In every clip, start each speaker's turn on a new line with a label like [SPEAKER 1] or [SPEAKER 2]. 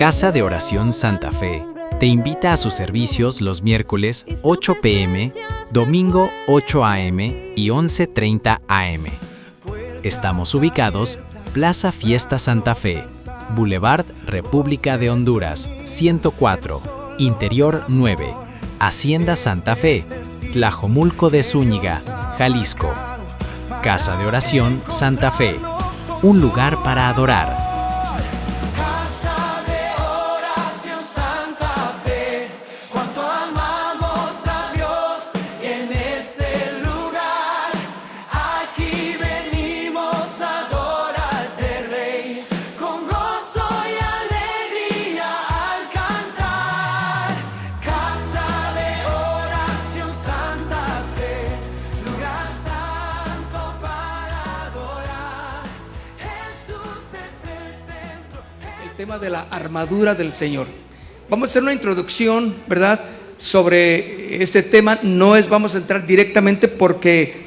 [SPEAKER 1] Casa de Oración Santa Fe te invita a sus servicios los miércoles 8 p.m., domingo 8 a.m. y 11:30 a.m. Estamos ubicados Plaza Fiesta Santa Fe, Boulevard República de Honduras, 104, Interior 9, Hacienda Santa Fe, Tlajomulco de Zúñiga, Jalisco. Casa de Oración Santa Fe, un lugar para adorar.
[SPEAKER 2] Tema de la armadura del Señor. Vamos a hacer una introducción, ¿verdad?, sobre este tema. Vamos a entrar directamente porque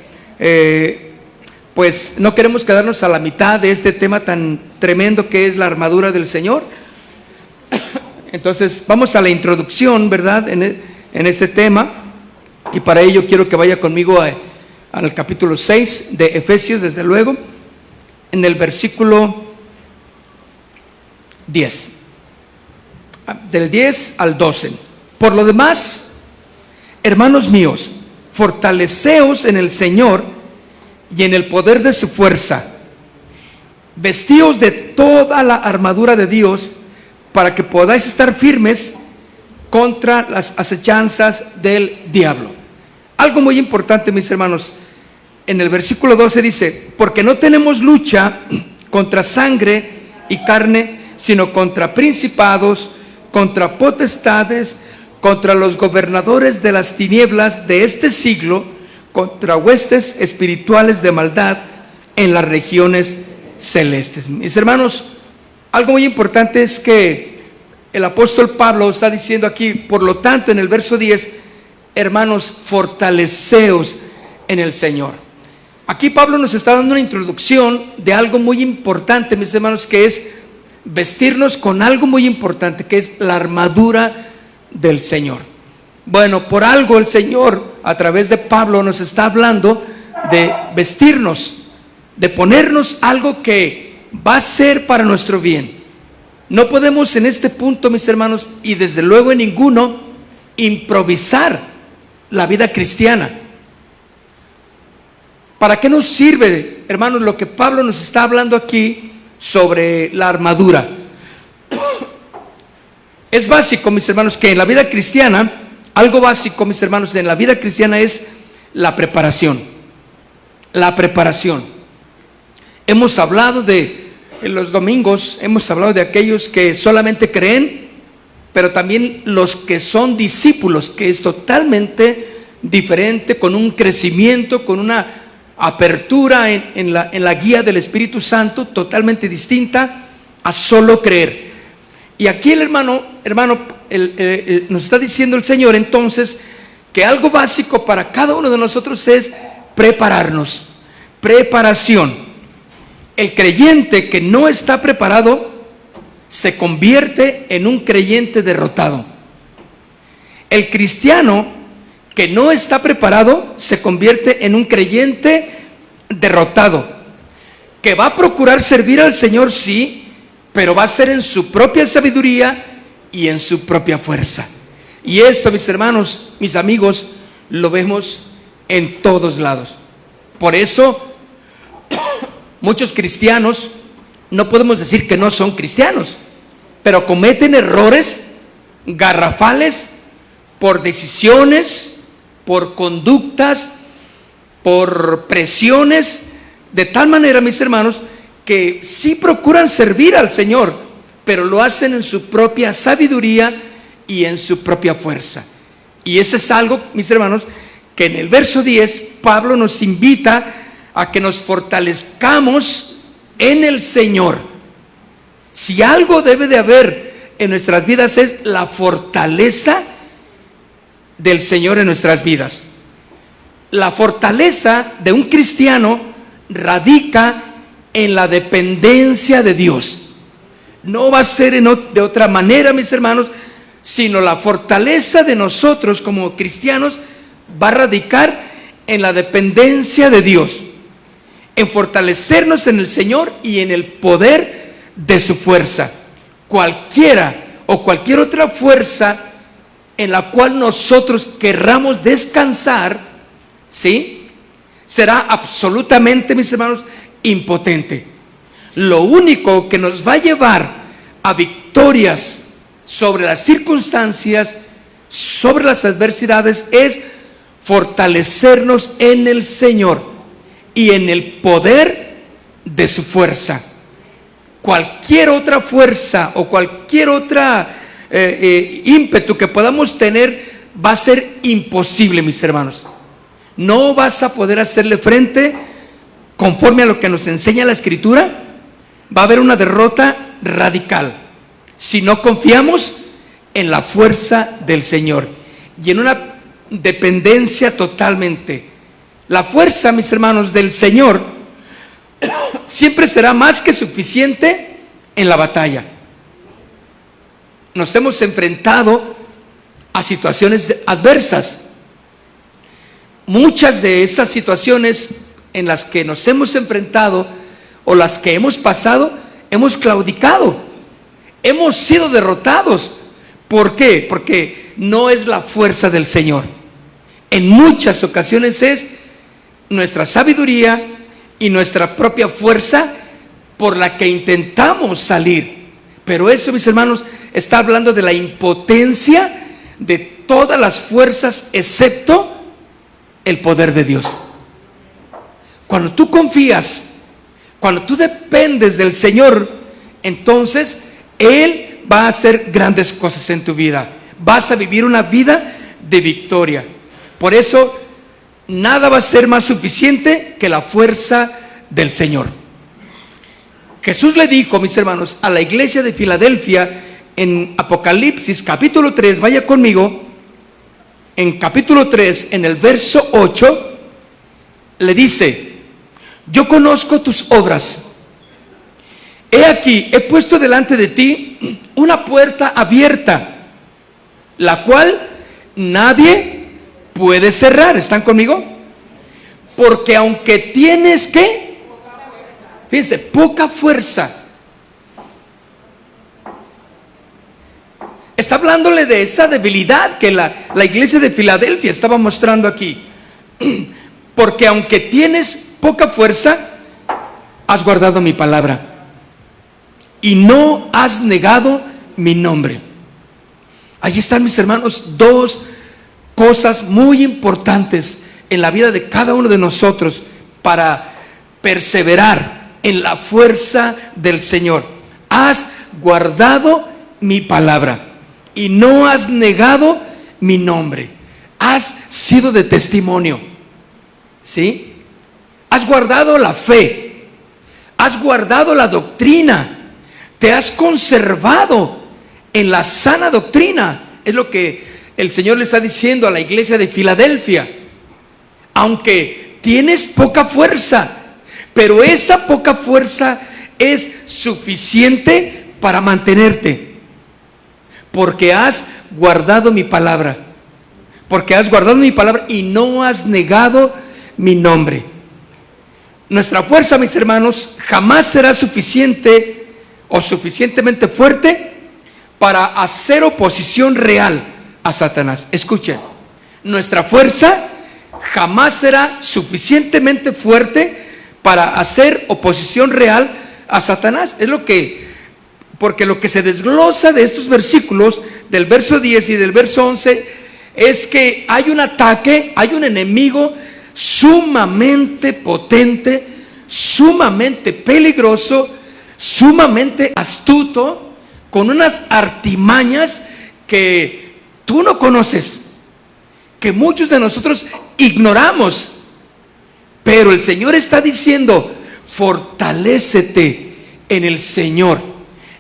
[SPEAKER 2] pues no queremos quedarnos a la mitad de este tema tan tremendo que es la armadura del Señor. Entonces vamos a la introducción, ¿verdad?, en este tema, y para ello quiero que vaya conmigo al capítulo 6 de Efesios, desde luego, en el versículo 10, del 10 al 12. Por lo demás, hermanos míos, fortaleceos en el Señor y en el poder de su fuerza. Vestíos de toda la armadura de Dios para que podáis estar firmes contra las acechanzas del diablo. Algo muy importante, mis hermanos, en el versículo 12 dice: porque no tenemos lucha contra sangre y carne, sino contra principados, contra potestades, contra los gobernadores de las tinieblas de este siglo, contra huestes espirituales de maldad en las regiones celestes. Mis hermanos, algo muy importante es que el apóstol Pablo está diciendo aquí, por lo tanto, en el verso 10, hermanos, fortaleceos en el Señor. Aquí Pablo nos está dando una introducción de algo muy importante, mis hermanos, que es vestirnos con algo muy importante, que es la armadura del Señor. Bueno, por algo el Señor a través de Pablo nos está hablando de vestirnos, de ponernos algo que va a ser para nuestro bien. No podemos en este punto, mis hermanos, y desde luego en ninguno, improvisar la vida cristiana. ¿Para qué nos sirve, hermanos, lo que Pablo nos está hablando aquí sobre la armadura? Es básico, mis hermanos, que en la vida cristiana, algo básico, mis hermanos, en la vida cristiana es la preparación. La preparación. Hemos hablado en los domingos, hemos hablado de aquellos que solamente creen, pero también los que son discípulos, que es totalmente diferente, con un crecimiento, con una apertura en la guía del Espíritu Santo, totalmente distinta a solo creer. Y aquí el hermano nos está diciendo el Señor entonces que algo básico para cada uno de nosotros es prepararnos, preparación. El creyente que no está preparado se convierte en un creyente derrotado. El cristiano que no está preparado se convierte en un creyente derrotado, que va a procurar servir al Señor, sí, pero va a ser en su propia sabiduría y en su propia fuerza. Y esto, mis hermanos, mis amigos, lo vemos en todos lados. Por eso muchos cristianos, no podemos decir que no son cristianos, pero cometen errores garrafales por decisiones, por conductas, por presiones, de tal manera, mis hermanos, que sí procuran servir al Señor, pero lo hacen en su propia sabiduría y en su propia fuerza. Y eso es algo, mis hermanos, que en el verso 10 Pablo nos invita a que nos fortalezcamos en el Señor. Si algo debe de haber en nuestras vidas es la fortaleza del Señor en nuestras vidas. La fortaleza de un cristiano radica en la dependencia de Dios. No va a ser de otra manera, mis hermanos, sino la fortaleza de nosotros como cristianos va a radicar en la dependencia de Dios, en fortalecernos en el Señor y en el poder de su fuerza. Cualquiera o cualquier otra fuerza en la cual nosotros querramos descansar, ¿sí?, será absolutamente, mis hermanos, impotente. Lo único que nos va a llevar a victorias sobre las circunstancias, sobre las adversidades, es fortalecernos en el Señor y en el poder de su fuerza. Cualquier otra fuerza o cualquier otra ímpetu que podamos tener va a ser imposible, mis hermanos. No vas a poder hacerle frente conforme a lo que nos enseña la Escritura. Va a haber una derrota radical si no confiamos en la fuerza del Señor y en una dependencia totalmente. La fuerza, mis hermanos, del Señor siempre será más que suficiente en la batalla. Nos hemos enfrentado a situaciones adversas. Muchas de esas situaciones en las que nos hemos enfrentado o las que hemos pasado, hemos claudicado, hemos sido derrotados. ¿Por qué? Porque no es la fuerza del Señor. En muchas ocasiones es nuestra sabiduría y nuestra propia fuerza por la que intentamos salir. Pero eso, mis hermanos, está hablando de la impotencia de todas las fuerzas excepto el poder de Dios. Cuando tú confías, cuando tú dependes del Señor, entonces Él va a hacer grandes cosas en tu vida. Vas a vivir una vida de victoria. Por eso, nada va a ser más suficiente que la fuerza del Señor. Jesús le dijo, mis hermanos, a la iglesia de Filadelfia en Apocalipsis capítulo 3, vaya conmigo, en capítulo 3, en el verso 8, le dice: yo conozco tus obras. He aquí, he puesto delante de ti una puerta abierta, la cual nadie puede cerrar. ¿Están conmigo? Porque aunque tienes ¿qué? Fíjense, poca fuerza. Está hablándole de esa debilidad que la iglesia de Filadelfia estaba mostrando aquí. Porque aunque tienes poca fuerza, has guardado mi palabra y no has negado mi nombre. Ahí están, mis hermanos, dos cosas muy importantes en la vida de cada uno de nosotros para perseverar en la fuerza del Señor. Has guardado mi palabra y no has negado mi nombre. Has sido de testimonio, ¿sí? Has guardado la fe, has guardado la doctrina, te has conservado en la sana doctrina. Es lo que el Señor le está diciendo a la iglesia de Filadelfia. Aunque tienes poca fuerza, pero esa poca fuerza es suficiente para mantenerte, porque has guardado mi palabra, porque has guardado mi palabra y no has negado mi nombre. Nuestra fuerza, mis hermanos, jamás será suficiente o suficientemente fuerte para hacer oposición real a Satanás. Escuchen, nuestra fuerza jamás será suficientemente fuerte para hacer oposición real a Satanás. Porque lo que se desglosa de estos versículos, del verso 10 y del verso 11, es que hay un ataque, hay un enemigo sumamente potente, sumamente peligroso, sumamente astuto, con unas artimañas que tú no conoces, que muchos de nosotros ignoramos. Pero el Señor está diciendo: fortalécete en el Señor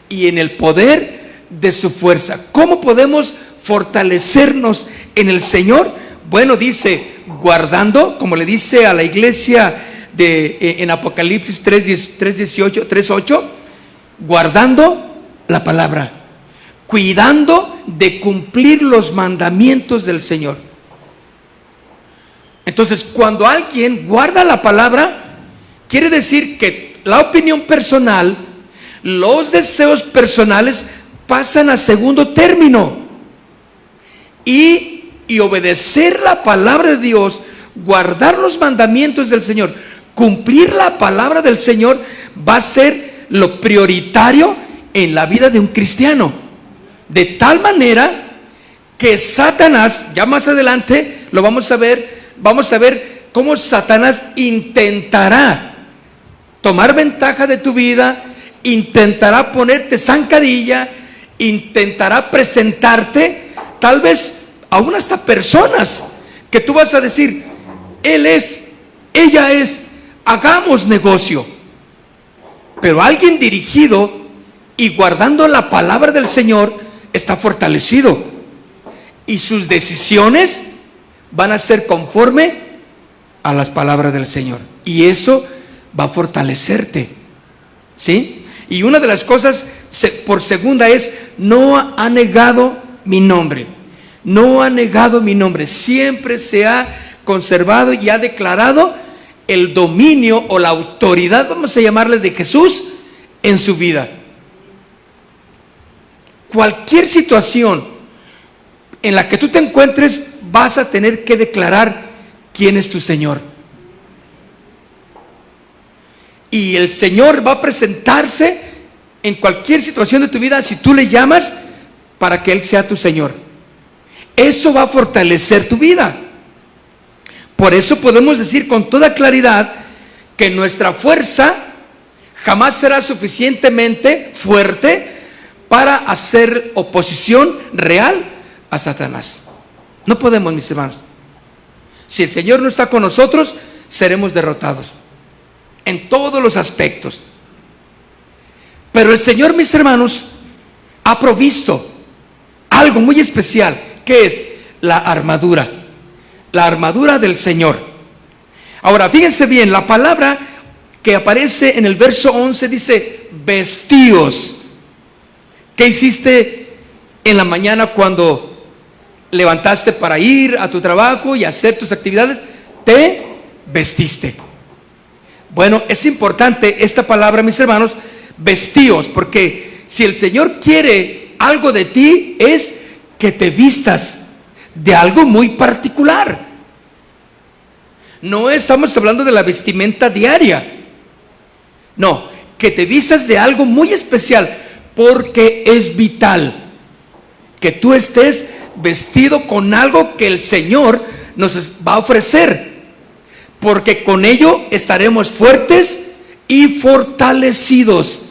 [SPEAKER 2] y en el poder de su fuerza. ¿Cómo podemos fortalecernos en el Señor? Bueno, dice, guardando, como le dice a la iglesia en Apocalipsis 3:8, guardando la palabra, cuidando de cumplir los mandamientos del Señor. Entonces, cuando alguien guarda la palabra, quiere decir que la opinión personal, los deseos personales pasan a segundo término. Y obedecer la palabra de Dios, guardar los mandamientos del Señor, cumplir la palabra del Señor, va a ser lo prioritario en la vida de un cristiano. De tal manera que Satanás, ya más adelante lo vamos a ver cómo Satanás intentará tomar ventaja de tu vida, intentará ponerte zancadilla, intentará presentarte tal vez aún hasta personas que tú vas a decir, él es, ella es, hagamos negocio. Pero alguien dirigido y guardando la palabra del Señor está fortalecido, y sus decisiones van a ser conforme a las palabras del Señor, y eso va a fortalecerte, ¿sí? Y una de las cosas por segunda es, no ha negado mi nombre. No ha negado mi nombre. Siempre se ha conservado y ha declarado el dominio o la autoridad, vamos a llamarle, de Jesús en su vida. Cualquier situación en la que tú te encuentres, vas a tener que declarar quién es tu Señor. Y el Señor va a presentarse en cualquier situación de tu vida si tú le llamas para que Él sea tu Señor. Eso va a fortalecer tu vida. Por eso podemos decir con toda claridad que nuestra fuerza jamás será suficientemente fuerte para hacer oposición real a Satanás. No podemos, mis hermanos. Si el Señor no está con nosotros, seremos derrotados en todos los aspectos. Pero el Señor, mis hermanos, ha provisto algo muy especial, que es la armadura del Señor. Ahora, fíjense bien, la palabra que aparece en el verso 11 dice, vestíos. ¿Qué hiciste en la mañana cuando levantaste para ir a tu trabajo y hacer tus actividades? Te vestiste. Bueno, es importante esta palabra, mis hermanos, vestíos, porque si el Señor quiere algo de ti, es que te vistas de algo muy particular. No estamos hablando de la vestimenta diaria, no, que te vistas de algo muy especial, porque es vital que tú estés vestido con algo que el Señor nos va a ofrecer, porque con ello estaremos fuertes y fortalecidos.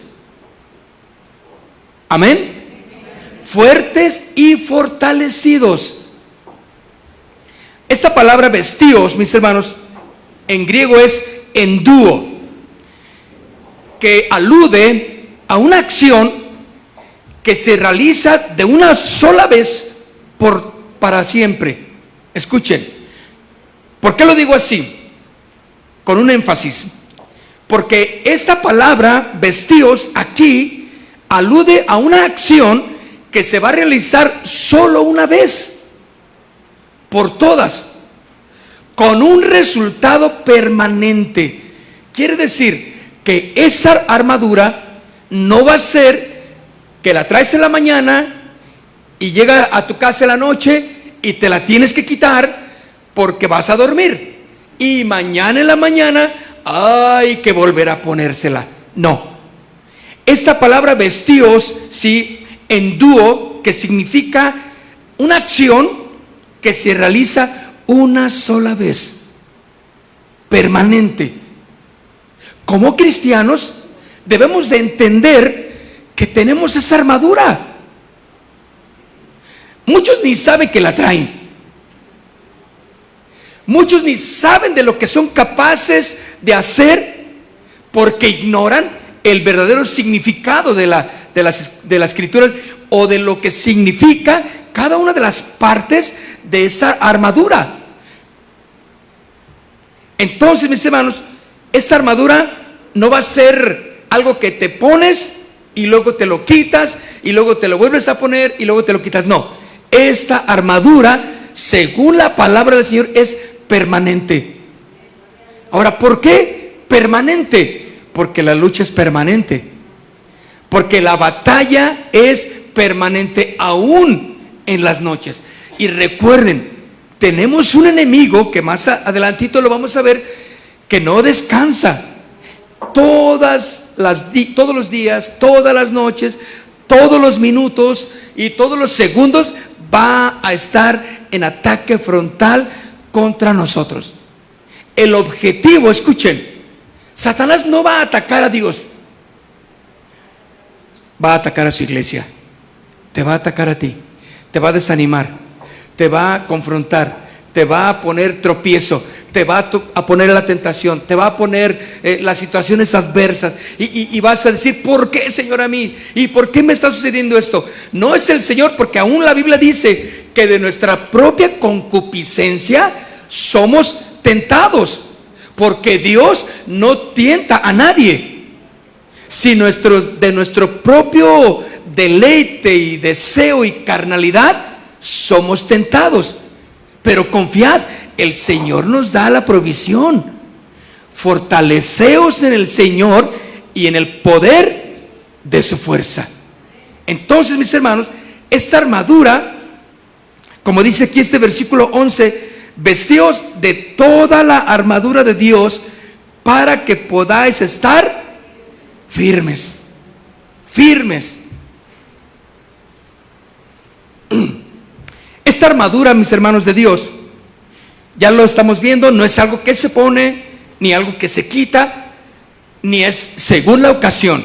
[SPEAKER 2] Amén. Fuertes y fortalecidos. Esta palabra vestíos, mis hermanos, en griego es enduo, que alude a una acción que se realiza de una sola vez para siempre. Escuchen, ¿por qué lo digo así? Con un énfasis. Porque esta palabra vestíos aquí alude a una acción que se va a realizar solo una vez, por todas, con un resultado permanente. Quiere decir que esa armadura no va a ser que la traes en la mañana y llega a tu casa en la noche y te la tienes que quitar porque vas a dormir, y mañana en la mañana hay que volver a ponérsela. No. Esta palabra vestíos, sí, enduo, que significa una acción que se realiza una sola vez, permanente. Como cristianos debemos de entender que tenemos esa armadura. Muchos ni saben que la traen. Muchos ni saben de lo que son capaces de hacer, porque ignoran el verdadero significado de la escritura, o de lo que significa cada una de las partes de esa armadura. Entonces, mis hermanos, esta armadura no va a ser algo que te pones y luego te lo quitas y luego te lo vuelves a poner y luego te lo quitas. No, esta armadura, según la palabra del Señor, es permanente. Ahora, ¿por qué permanente? Porque la lucha es permanente, porque la batalla es permanente aún en las noches. Y recuerden, tenemos un enemigo que más adelantito lo vamos a ver, que no descansa. Todos los días, todas las noches, todos los minutos y todos los segundos va a estar en ataque frontal contra nosotros. El objetivo, escuchen, Satanás no va a atacar a Dios, va a atacar a su iglesia, te va a atacar a ti, te va a desanimar, te va a confrontar, te va a poner tropiezo, te va a poner la tentación, te va a poner las situaciones adversas y vas a decir, ¿por qué, Señor, a mí? ¿Y por qué me está sucediendo esto? No es el Señor, porque aún la Biblia dice que de nuestra propia concupiscencia somos tentados, porque Dios no tienta a nadie. Si de nuestro propio deleite y deseo y carnalidad somos tentados. Pero confiad, el Señor nos da la provisión. Fortaleceos en el Señor y en el poder de su fuerza. Entonces, mis hermanos, esta armadura, como dice aquí este versículo 11, vestíos de toda la armadura de Dios para que podáis estar firmes. Firmes. Esta armadura, mis hermanos de Dios, ya lo estamos viendo, no es algo que se pone, ni algo que se quita, ni es según la ocasión,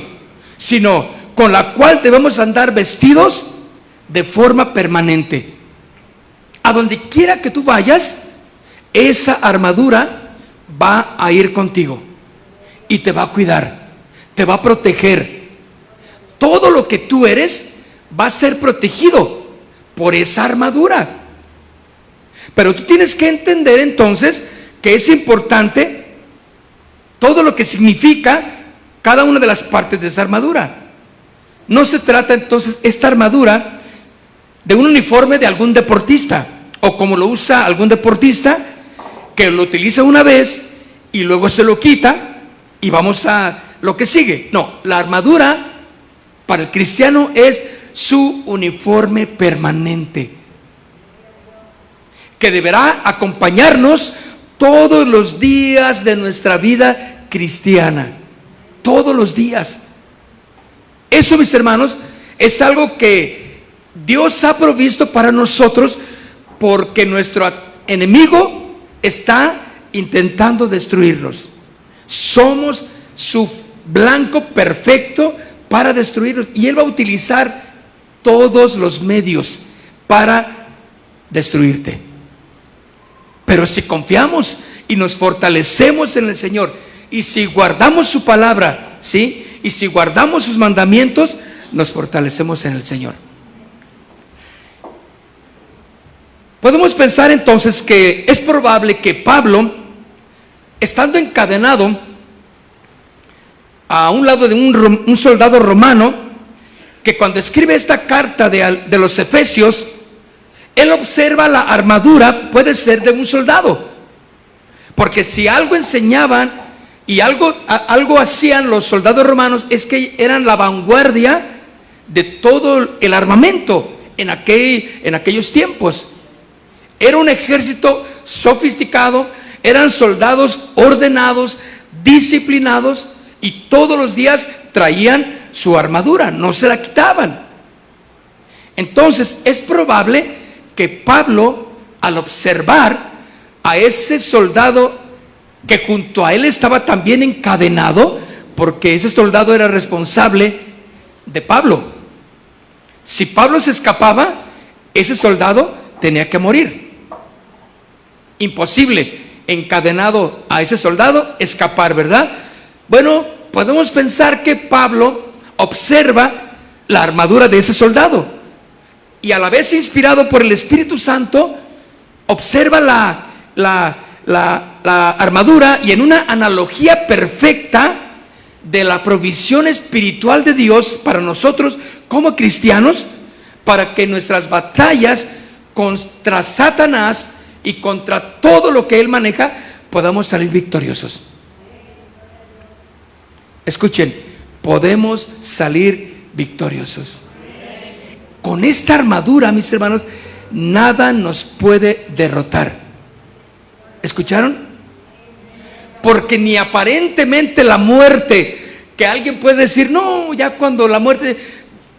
[SPEAKER 2] sino con la cual debemos andar vestidos de forma permanente. A donde quiera que tú vayas, esa armadura va a ir contigo y te va a cuidar, te va a proteger. Todo lo que tú eres va a ser protegido por esa armadura. Pero tú tienes que entender entonces que es importante todo lo que significa cada una de las partes de esa armadura. No se trata entonces esta armadura de un uniforme de algún deportista, o como lo usa algún deportista que lo utiliza una vez y luego se lo quita y vamos a lo que sigue. No, la armadura para el cristiano es su uniforme permanente, que deberá acompañarnos todos los días de nuestra vida cristiana, todos los días. Eso, mis hermanos, es algo que Dios ha provisto para nosotros, porque nuestro enemigo está intentando destruirnos. Somos su blanco perfecto para destruirnos, y Él va a utilizar todos los medios para destruirte. Pero si confiamos y nos fortalecemos en el Señor, y si guardamos su palabra, ¿sí?, y si guardamos sus mandamientos, nos fortalecemos en el Señor. Podemos pensar entonces que es probable que Pablo, estando encadenado a un lado de un soldado romano, que cuando escribe esta carta de los Efesios, él observa la armadura, puede ser de un soldado, porque si algo enseñaban y algo hacían los soldados romanos, es que eran la vanguardia de todo el armamento en aquellos tiempos. Era un ejército sofisticado, eran soldados ordenados, disciplinados, y todos los días traían su armadura, no se la quitaban. Entonces es probable que Pablo, al observar a ese soldado que junto a él estaba también encadenado, porque ese soldado era responsable de Pablo. Si Pablo se escapaba, ese soldado tenía que morir. Imposible, encadenado a ese soldado, escapar, ¿verdad? Bueno, podemos pensar que Pablo observa la armadura de ese soldado, y a la vez inspirado por el Espíritu Santo, observa la armadura, y en una analogía perfecta de la provisión espiritual de Dios para nosotros como cristianos, para que nuestras batallas contra Satanás y contra todo lo que él maneja podamos salir victoriosos. Escuchen, podemos salir victoriosos. Con esta armadura, mis hermanos, nada nos puede derrotar. ¿Escucharon? Porque ni aparentemente la muerte, que alguien puede decir, no, ya cuando la muerte,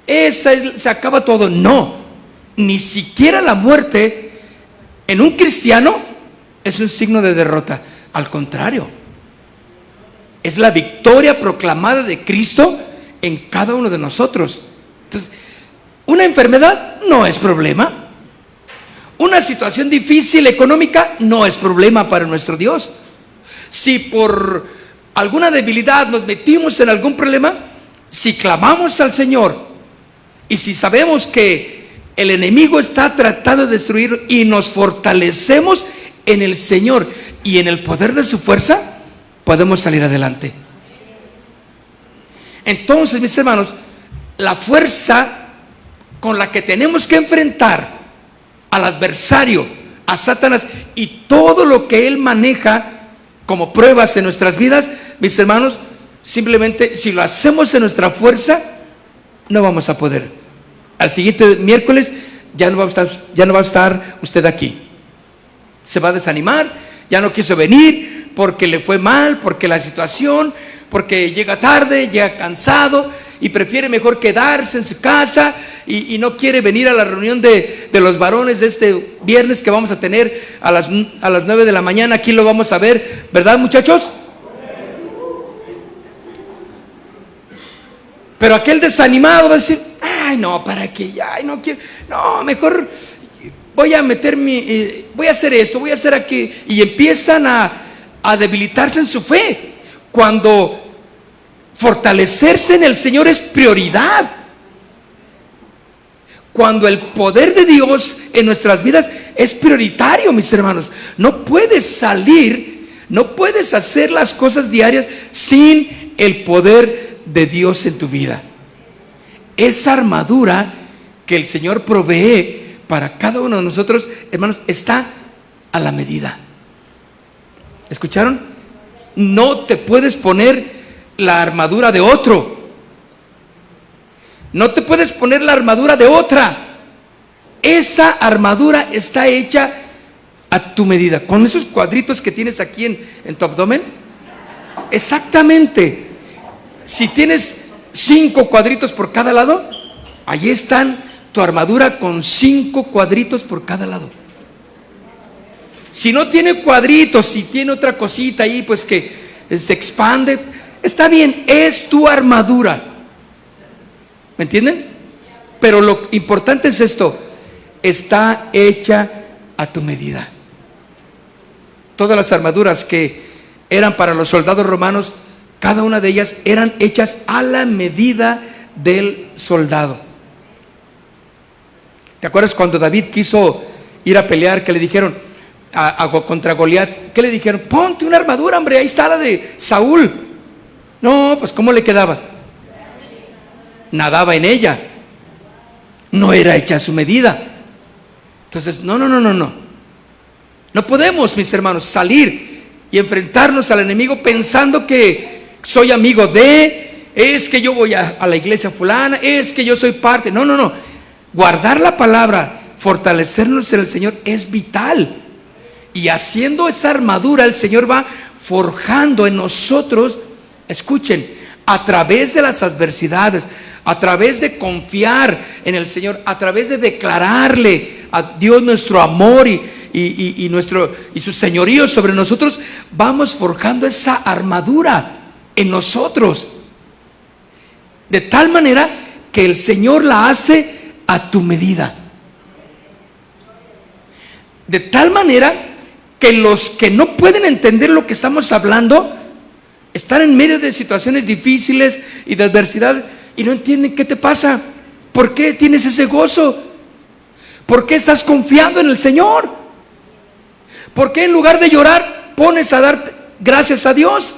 [SPEAKER 2] se acaba todo. No, ni siquiera la muerte en un cristiano es un signo de derrota. Al contrario, es la victoria proclamada de Cristo en cada uno de nosotros. Entonces, una enfermedad no es problema. Una situación difícil económica no es problema para nuestro Dios. Si por alguna debilidad nos metimos en algún problema, si clamamos al Señor y si sabemos que el enemigo está tratando de destruir y nos fortalecemos en el Señor y en el poder de su fuerza, podemos salir adelante. Entonces, mis hermanos, la fuerza con la que tenemos que enfrentar al adversario, a Satanás y todo lo que él maneja como pruebas en nuestras vidas, mis hermanos, simplemente si lo hacemos en nuestra fuerza, no vamos a poder. Al siguiente miércoles ya no va a estar usted aquí. Se va a desanimar, ya no quiso venir porque le fue mal, porque la situación, porque llega tarde, llega cansado y prefiere mejor quedarse en su casa y no quiere venir a la reunión de los varones de este viernes que vamos a tener a las 9 de la mañana. Aquí lo vamos a ver, ¿verdad, muchachos? Pero aquel desanimado va a decir, ay no, ¿para qué? Ay, no quiero, no, mejor voy a voy a hacer esto, voy a hacer aquí, y empiezan a debilitarse en su fe, cuando fortalecerse en el Señor es prioridad. Cuando el poder de Dios en nuestras vidas es prioritario, mis hermanos. No puedes salir, no puedes hacer las cosas diarias sin el poder de Dios en tu vida. Esa armadura que el Señor provee para cada uno de nosotros, hermanos, está a la medida. ¿Escucharon? No te puedes poner la armadura de otro. No te puedes poner la armadura de otra. Esa armadura está hecha a tu medida. Con esos cuadritos que tienes aquí en tu abdomen, exactamente. Si tienes 5 cuadritos por cada lado, ahí están tu armadura con 5 cuadritos por cada lado. Si no tiene cuadritos, si tiene otra cosita ahí, pues que se expande, está bien, es tu armadura. ¿Me entienden? Pero lo importante es esto: está hecha a tu medida. Todas las armaduras que eran para los soldados romanos, cada una de ellas eran hechas a la medida del soldado. ¿Te acuerdas cuando David quiso ir a pelear, que le dijeron contra Goliat? ¿Qué le dijeron? Ponte una armadura, hombre, ahí está la de Saúl. No, pues ¿cómo le quedaba? Nadaba en ella. No era hecha a su medida. Entonces, no. No podemos, mis hermanos, salir y enfrentarnos al enemigo pensando que soy amigo de, es que yo voy a la iglesia fulana, es que yo soy parte. No. Guardar la palabra, fortalecernos en el Señor es vital. Y haciendo esa armadura, el Señor va forjando en nosotros, escuchen, a través de las adversidades, a través de confiar en el Señor, a través de declararle a Dios nuestro amor y su señorío sobre nosotros, vamos forjando esa armadura en nosotros, de tal manera que el Señor la hace a tu medida, de tal manera que los que no pueden entender lo que estamos hablando, están en medio de situaciones difíciles y de adversidad y no entienden qué te pasa, por qué tienes ese gozo, por qué estás confiando en el Señor, por qué en lugar de llorar pones a dar gracias a Dios.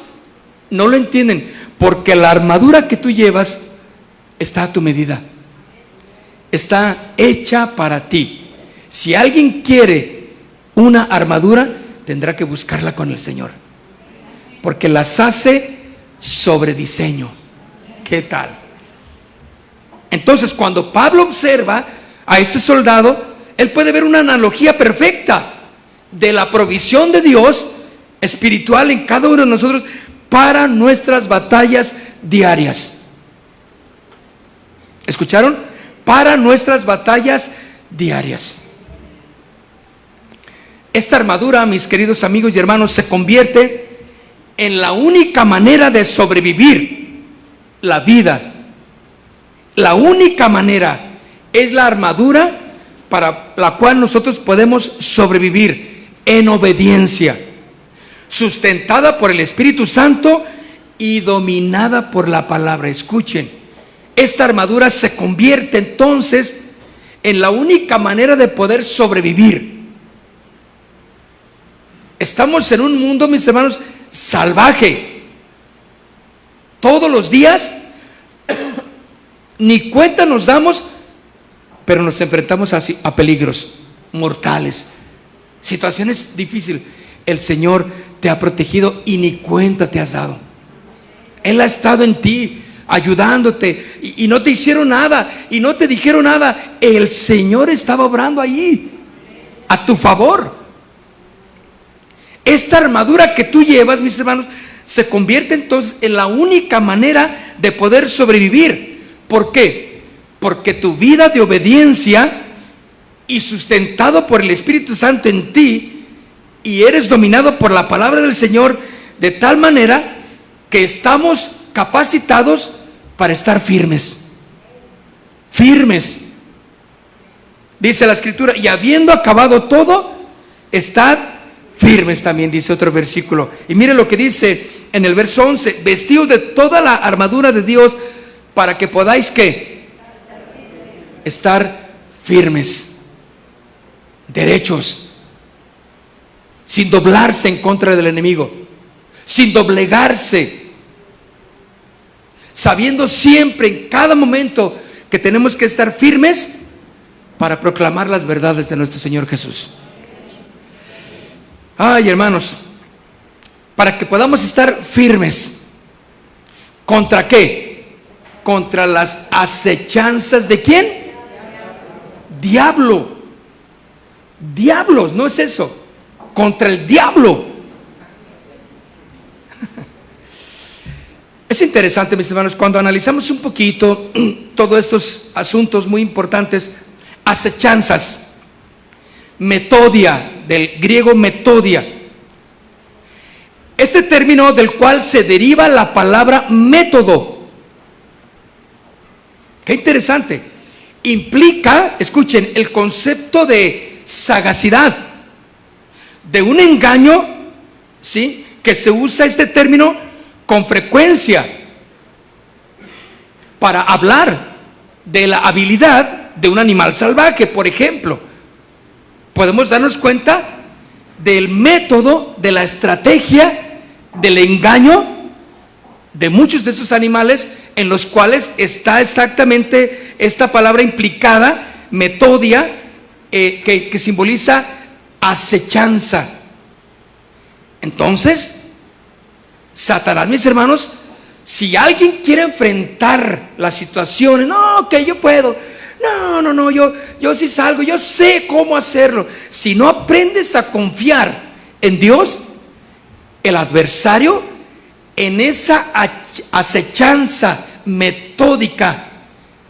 [SPEAKER 2] No lo entienden, Porque la armadura que tú llevas está a tu medida. Está hecha para ti. Si alguien quiere una armadura, tendrá que buscarla con el Señor, porque las hace sobre diseño. ¿Qué tal? Entonces, cuando Pablo observa a ese soldado, él puede ver una analogía perfecta de la provisión de Dios espiritual en cada uno de nosotros para nuestras batallas diarias. ¿Escucharon? Para nuestras batallas diarias. Esta armadura, mis queridos amigos y hermanos, se convierte en la única manera de sobrevivir la vida. La única manera es la armadura para la cual nosotros podemos sobrevivir en obediencia, sustentada por el Espíritu Santo y dominada por la palabra. Escuchen, esta armadura se convierte entonces en la única manera de poder sobrevivir. Estamos en un mundo, mis hermanos, salvaje. Todos los días, ni cuenta nos damos, pero nos enfrentamos a peligros mortales, situaciones difíciles. El Señor te ha protegido y ni cuenta te has dado. Él ha estado en ti, ayudándote, y no te hicieron nada, y no te dijeron nada. El Señor estaba obrando allí a tu favor. Esta armadura que tú llevas, mis hermanos, se convierte entonces en la única manera de poder sobrevivir. ¿Por qué? Porque tu vida de obediencia y sustentado por el Espíritu Santo en ti, y eres dominado por la palabra del Señor, de tal manera que estamos capacitados para estar firmes. Firmes. Dice la Escritura, y habiendo acabado todo, estad firmes, también dice otro versículo. Y mire lo que dice en el verso 11: vestidos de toda la armadura de Dios para que podáis, ¿qué? Estar firmes, derechos, sin doblarse en contra del enemigo, sin doblegarse, sabiendo siempre, en cada momento, que tenemos que estar firmes para proclamar las verdades de nuestro Señor Jesús. Ay, hermanos, para que podamos estar firmes. ¿Contra qué? Contra las acechanzas de ¿quién? Diablo. Diablos, no es eso. Contra el diablo. Es interesante, mis hermanos, cuando analizamos un poquito todos estos asuntos muy importantes. Acechanzas, metodia, del griego metodia. Este término del cual se deriva la palabra método. Qué interesante. Implica, escuchen, el concepto de sagacidad, de un engaño, ¿sí? Que se usa este término con frecuencia para hablar de la habilidad de un animal salvaje. Por ejemplo, podemos darnos cuenta del método, de la estrategia, del engaño de muchos de estos animales, en los cuales está exactamente esta palabra implicada, metodia, que simboliza acechanza. Entonces, Satanás, mis hermanos, si alguien quiere enfrentar las situaciones, no, que yo puedo, no, yo sí salgo, yo sé cómo hacerlo. Si no aprendes a confiar en Dios, el adversario, en esa acechanza metódica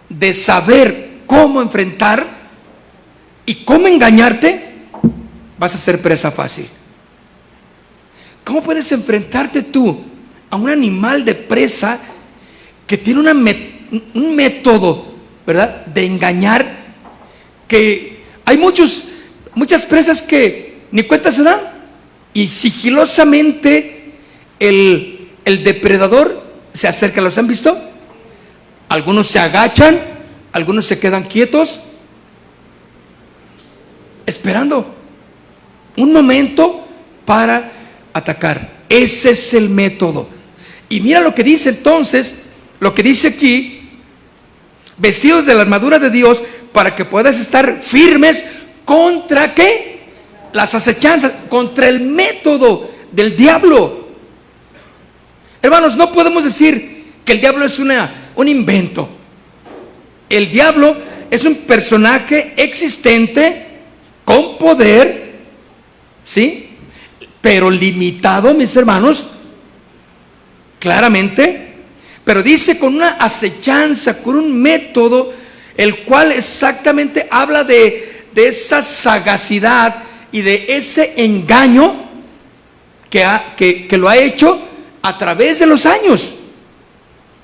[SPEAKER 2] de saber cómo enfrentar y cómo engañarte, vas a ser presa fácil. ¿Cómo puedes enfrentarte tú a un animal de presa que tiene un método, ¿verdad?, de engañar? Que hay muchas presas que ni cuenta se dan, y sigilosamente el depredador se acerca. ¿Los han visto? Algunos se agachan, algunos se quedan quietos, esperando un momento para atacar. Ese es el método. Y mira lo que dice entonces, lo que dice aquí: vestidos de la armadura de Dios para que puedas estar firmes contra ¿qué? Las acechanzas, contra el método del diablo. Hermanos, no podemos decir que el diablo es un invento. El diablo es un personaje existente con poder, ¿sí? Pero limitado, mis hermanos, claramente. Pero dice con una acechanza, con un método, el cual exactamente habla de esa sagacidad y de ese engaño que lo ha hecho a través de los años.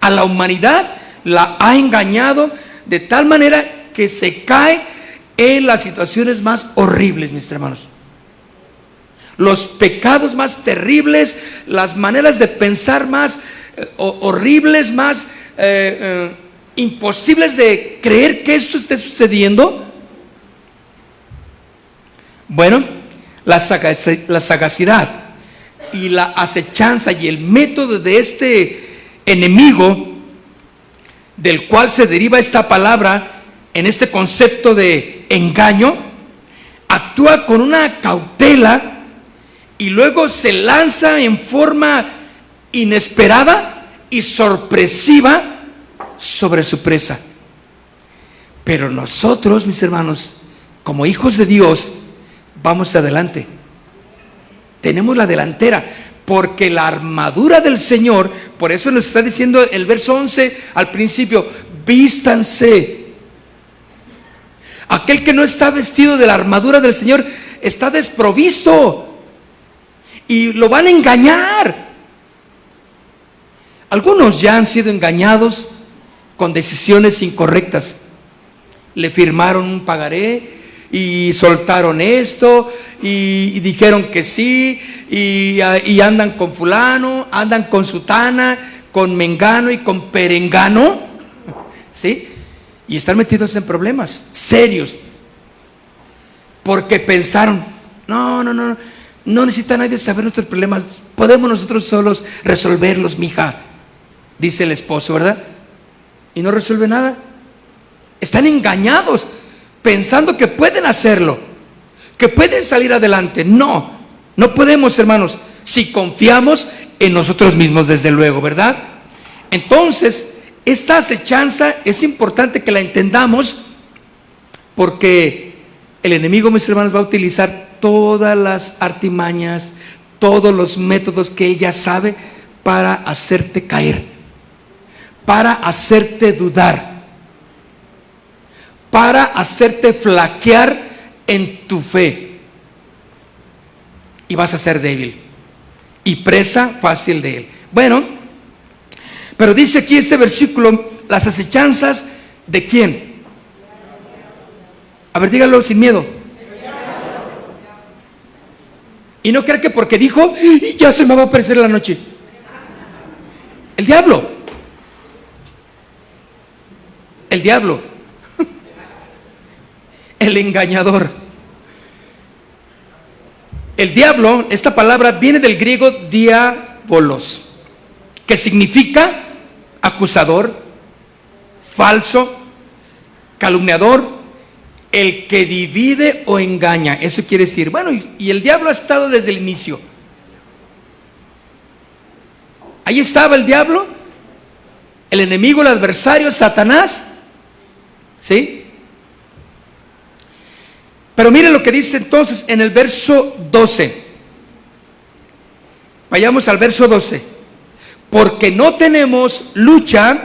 [SPEAKER 2] A la humanidad la ha engañado de tal manera que se cae en las situaciones más horribles, mis hermanos. Los pecados más terribles, las maneras de pensar más horribles, más imposibles de creer que esto esté sucediendo. Bueno, la sagacidad y la acechanza y el método de este enemigo, del cual se deriva esta palabra en este concepto de engaño, actúa con una cautela y luego se lanza en forma inesperada y sorpresiva sobre su presa. Pero nosotros, mis hermanos, como hijos de Dios, vamos adelante. Tenemos la delantera, porque la armadura del Señor, por eso nos está diciendo el verso 11 al principio: vístanse. Aquel que no está vestido de la armadura del Señor está desprovisto y lo van a engañar. Algunos ya han sido engañados con decisiones incorrectas. Le firmaron un pagaré y soltaron esto y dijeron que sí, y andan con fulano, andan con sutana, con mengano y con perengano, ¿sí? Y están metidos en problemas serios porque pensaron: no necesita nadie saber nuestros problemas, podemos nosotros solos resolverlos, mija, dice el esposo, ¿verdad? Y no resuelve nada. Están engañados pensando que pueden hacerlo, que pueden salir adelante. No podemos, hermanos, si confiamos en nosotros mismos, desde luego, ¿verdad? Entonces, esta acechanza es importante que la entendamos, porque el enemigo, mis hermanos, va a utilizar todas las artimañas, todos los métodos que él ya sabe para hacerte caer, para hacerte dudar, para hacerte flaquear en tu fe, y vas a ser débil y presa fácil de él. Bueno, pero dice aquí este versículo: las acechanzas ¿de quién? A ver, dígalo sin miedo. Y no crea que porque dijo ya se me va a aparecer en la noche. El diablo. El diablo. El engañador. El diablo, esta palabra viene del griego diabolos, que significa acusador, falso, calumniador, el que divide o engaña. Eso quiere decir, bueno, y el diablo ha estado desde el inicio. Ahí estaba el diablo, el enemigo, el adversario, Satanás, ¿sí? Pero mire lo que dice entonces en el verso 12. Vayamos al verso 12. Porque no tenemos lucha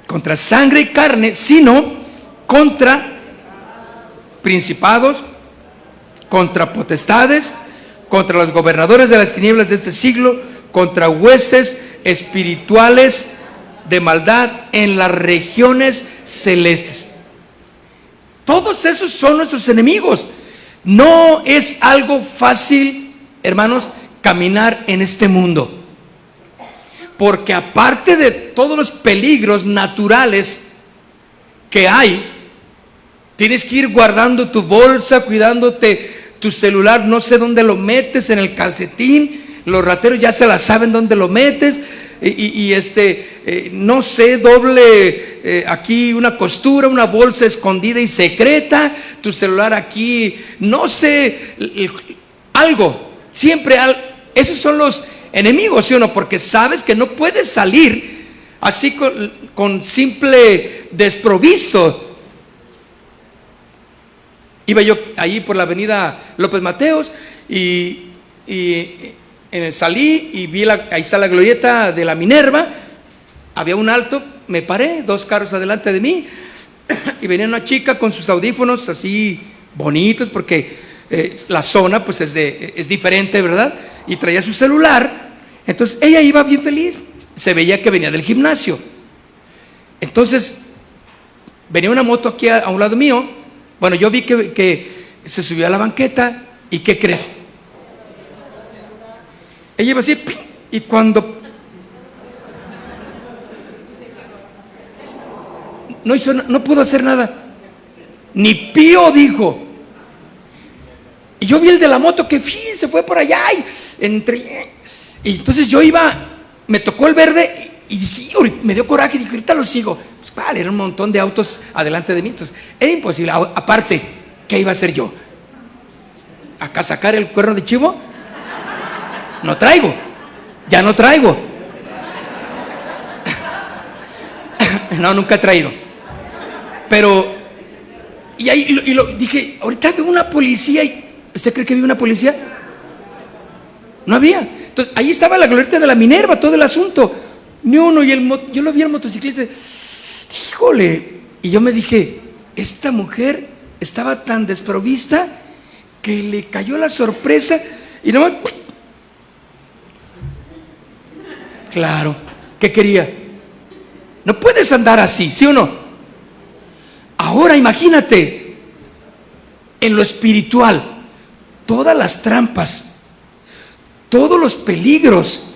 [SPEAKER 2] contra sangre y carne, sino contra principados, contra potestades, contra los gobernadores de las tinieblas de este siglo, contra huestes espirituales de maldad en las regiones celestes. Todos esos son nuestros enemigos. No es algo fácil, hermanos, caminar en este mundo, porque aparte de todos los peligros naturales que hay, tienes que ir guardando tu bolsa, cuidándote tu celular, no sé dónde lo metes, en el calcetín, los rateros ya se la saben dónde lo metes, no sé, doble aquí una costura, una bolsa escondida y secreta, tu celular aquí, no sé, algo, siempre esos son los enemigos, ¿sí o no? Porque sabes que no puedes salir así con simple desprovisto. Iba yo ahí por la avenida López Mateos y salí y vi ahí está la glorieta de la Minerva, había un alto, me paré, 2 carros adelante de mí y venía una chica con sus audífonos así bonitos porque la zona pues es diferente, ¿verdad? Y traía su celular, entonces ella iba bien feliz, se veía que venía del gimnasio. Entonces venía una moto aquí a un lado mío, bueno, yo vi que se subió a la banqueta y ¿qué crees? Ella iba así y cuando no pudo hacer nada, ni pío dijo. Y yo vi el de la moto que se fue por allá y entonces yo me tocó el verde y dije, me dio coraje y dije, ahorita lo sigo. Pues vale, era un montón de autos adelante de mí, entonces era imposible. Aparte, ¿qué iba a hacer yo? ¿Acá sacar el cuerno de chivo? No traigo, ya no traigo. No, nunca he traído. Pero, dije, ahorita veo una policía ¿usted cree que había una policía? No había. Entonces, ahí estaba la glorieta de la Minerva, todo el asunto. Ni uno, yo lo vi al motociclista, híjole. Y yo me dije, esta mujer estaba tan desprovista que le cayó la sorpresa y nomás. Claro, ¿qué quería? No puedes andar así, ¿sí o no? Ahora imagínate, en lo espiritual, todas las trampas, todos los peligros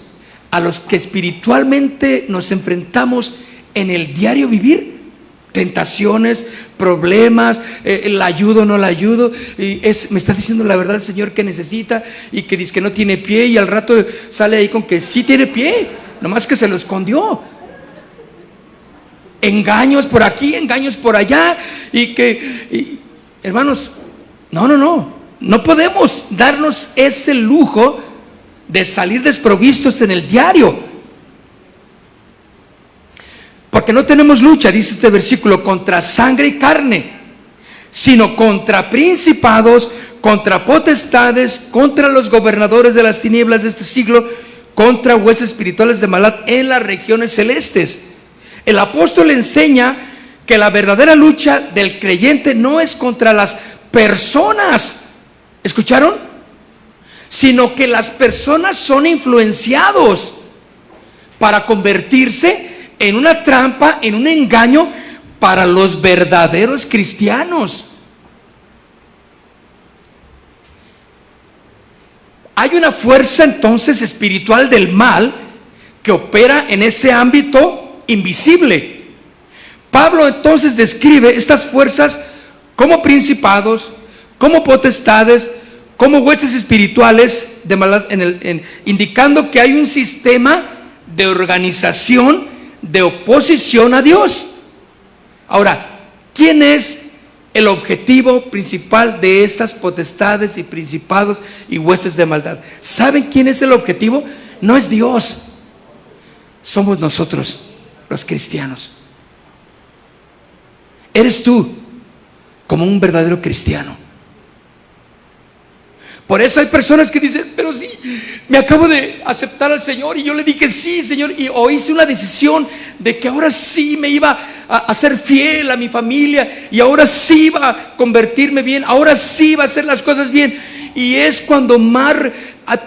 [SPEAKER 2] a los que espiritualmente nos enfrentamos en el diario vivir, tentaciones, problemas, la ayudo o no la ayudo, me está diciendo la verdad el Señor que necesita y que dice que no tiene pie y al rato sale ahí con que sí tiene pie, nomás que se lo escondió. Engaños por aquí, engaños por allá hermanos, no podemos darnos ese lujo de salir desprovistos en el diario, porque no tenemos lucha, dice este versículo, contra sangre y carne, sino contra principados, contra potestades, contra los gobernadores de las tinieblas de este siglo, contra huestes espirituales de maldad en las regiones celestes. El apóstol enseña que la verdadera lucha del creyente no es contra las personas, ¿escucharon? Sino que las personas son influenciados para convertirse en una trampa, en un engaño para los verdaderos cristianos. Hay una fuerza entonces espiritual del mal que opera en ese ámbito invisible. Pablo entonces describe estas fuerzas como principados, como potestades, como huestes espirituales de maldad, indicando que hay un sistema de organización, de oposición a Dios. Ahora, ¿quién es el objetivo principal de estas potestades y principados y huestes de maldad? ¿Saben quién es el objetivo? No es Dios, somos nosotros, los cristianos. Eres tú como un verdadero cristiano. Por eso hay personas que dicen, pero sí, me acabo de aceptar al Señor y yo le dije sí, Señor, o hice una decisión de que ahora sí me iba a ser fiel a mi familia y ahora sí iba a convertirme bien, ahora sí iba a hacer las cosas bien. Y es cuando más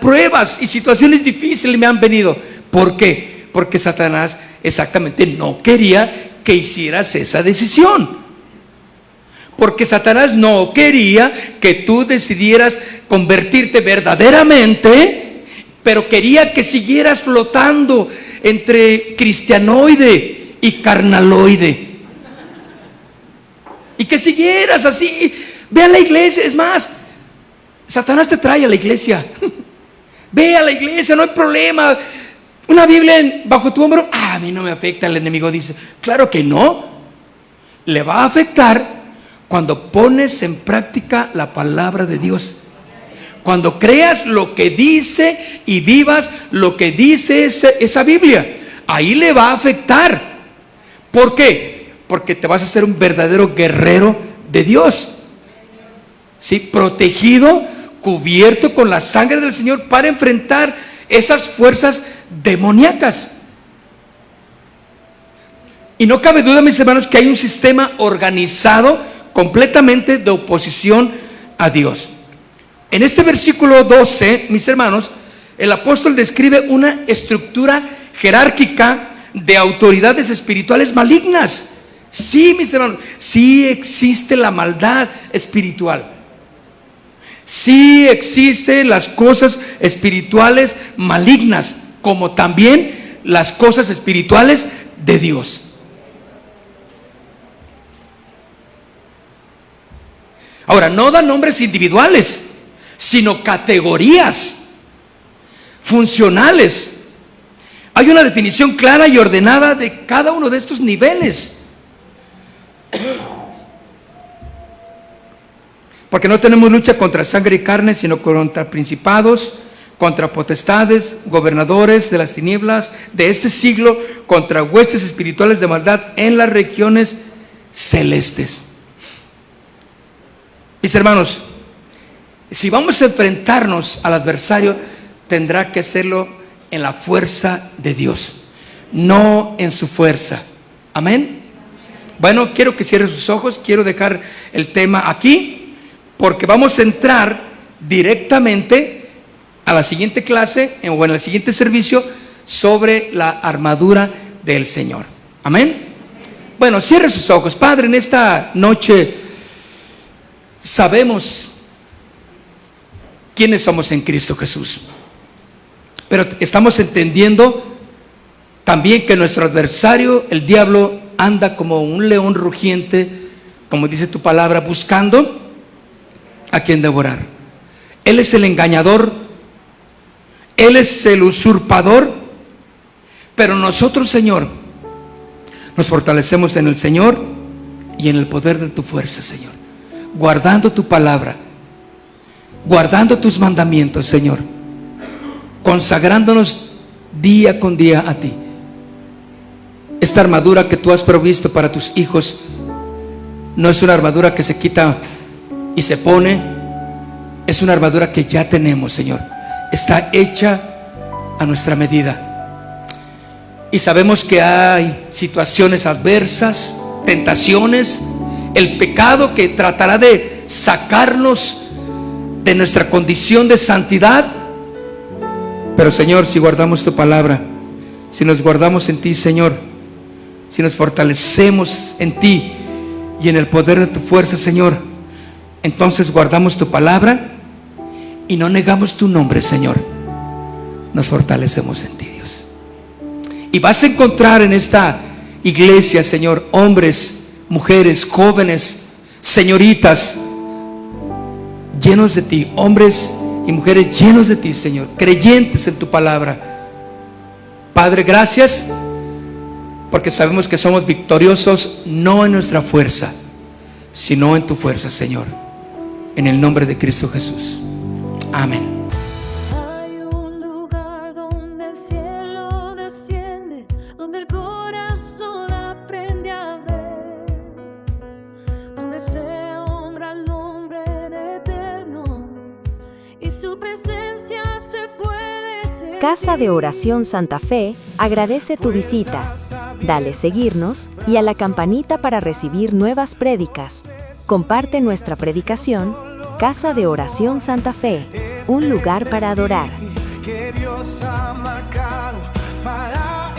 [SPEAKER 2] pruebas y situaciones difíciles me han venido. ¿Por qué? Porque Satanás exactamente no quería que hicieras esa decisión. Porque Satanás no quería que tú decidieras convertirte verdaderamente, pero quería que siguieras flotando entre cristianoide y carnaloide. Y que siguieras así. Ve a la iglesia. Es más, Satanás te trae a la iglesia. Ve a la iglesia, no hay problema. Una Biblia bajo tu hombro, a mí no me afecta, el enemigo dice. Claro que no. Le va a afectar cuando pones en práctica la palabra de Dios. Cuando creas lo que dice y vivas lo que dice esa Biblia, ahí le va a afectar. ¿Por qué? Porque te vas a hacer un verdadero guerrero de Dios, ¿sí? Protegido, cubierto con la sangre del Señor para enfrentar esas fuerzas demoníacas. Y no cabe duda, mis hermanos, que hay un sistema organizado completamente de oposición a Dios. En este versículo 12, mis hermanos, el apóstol describe una estructura jerárquica de autoridades espirituales malignas. Sí, mis hermanos, sí existe la maldad espiritual. Sí existen las cosas espirituales malignas, como también las cosas espirituales de Dios. Ahora, no da nombres individuales, sino categorías funcionales. Hay una definición clara y ordenada de cada uno de estos niveles. Porque no tenemos lucha contra sangre y carne, sino contra principados, contra potestades, gobernadores de las tinieblas de este siglo, contra huestes espirituales de maldad en las regiones celestes. Mis hermanos, si vamos a enfrentarnos al adversario, tendrá que hacerlo en la fuerza de Dios, no en su fuerza. Amén. Bueno, quiero que cierre sus ojos. Quiero dejar el tema aquí, porque vamos a entrar directamente a la siguiente clase o en el siguiente servicio sobre la armadura del Señor. Amén. Bueno, cierre sus ojos. Padre, en esta noche sabemos quiénes somos en Cristo Jesús, pero estamos entendiendo también que nuestro adversario, el diablo, anda como un león rugiente, como dice tu palabra, buscando a quien devorar. Él es el engañador, él es el usurpador, pero nosotros, Señor, nos fortalecemos en el Señor y en el poder de tu fuerza, Señor, guardando tu palabra, guardando tus mandamientos, Señor, consagrándonos día con día a ti. Esta armadura que tú has provisto para tus hijos no es una armadura que se quita y se pone, es una armadura que ya tenemos, Señor. Está hecha a nuestra medida. Y sabemos que hay situaciones adversas, tentaciones, el pecado que tratará de sacarnos de nuestra condición de santidad. Pero, Señor, si guardamos tu palabra, si nos guardamos en ti, Señor, si nos fortalecemos en ti y en el poder de tu fuerza, Señor, entonces guardamos tu palabra y no negamos tu nombre, Señor. Nos fortalecemos en ti, Dios. Y vas a encontrar en esta iglesia, Señor, hombres, mujeres, jóvenes, señoritas, llenos de ti, hombres y mujeres llenos de ti, Señor, creyentes en tu palabra. Padre, gracias, porque sabemos que somos victoriosos no en nuestra fuerza, sino en tu fuerza, Señor, en el nombre de Cristo Jesús. Amén.
[SPEAKER 3] Hay un lugar donde el cielo desciende, donde el corazón aprende a ver, donde se honra el nombre de eterno y su presencia se puede sentir.
[SPEAKER 4] Casa de Oración Santa Fe agradece tu visita. Dale seguirnos y a la campanita para recibir nuevas prédicas. Comparte nuestra predicación. Casa de Oración Santa Fe, un lugar para adorar.
[SPEAKER 5] Que Dios ha marcado para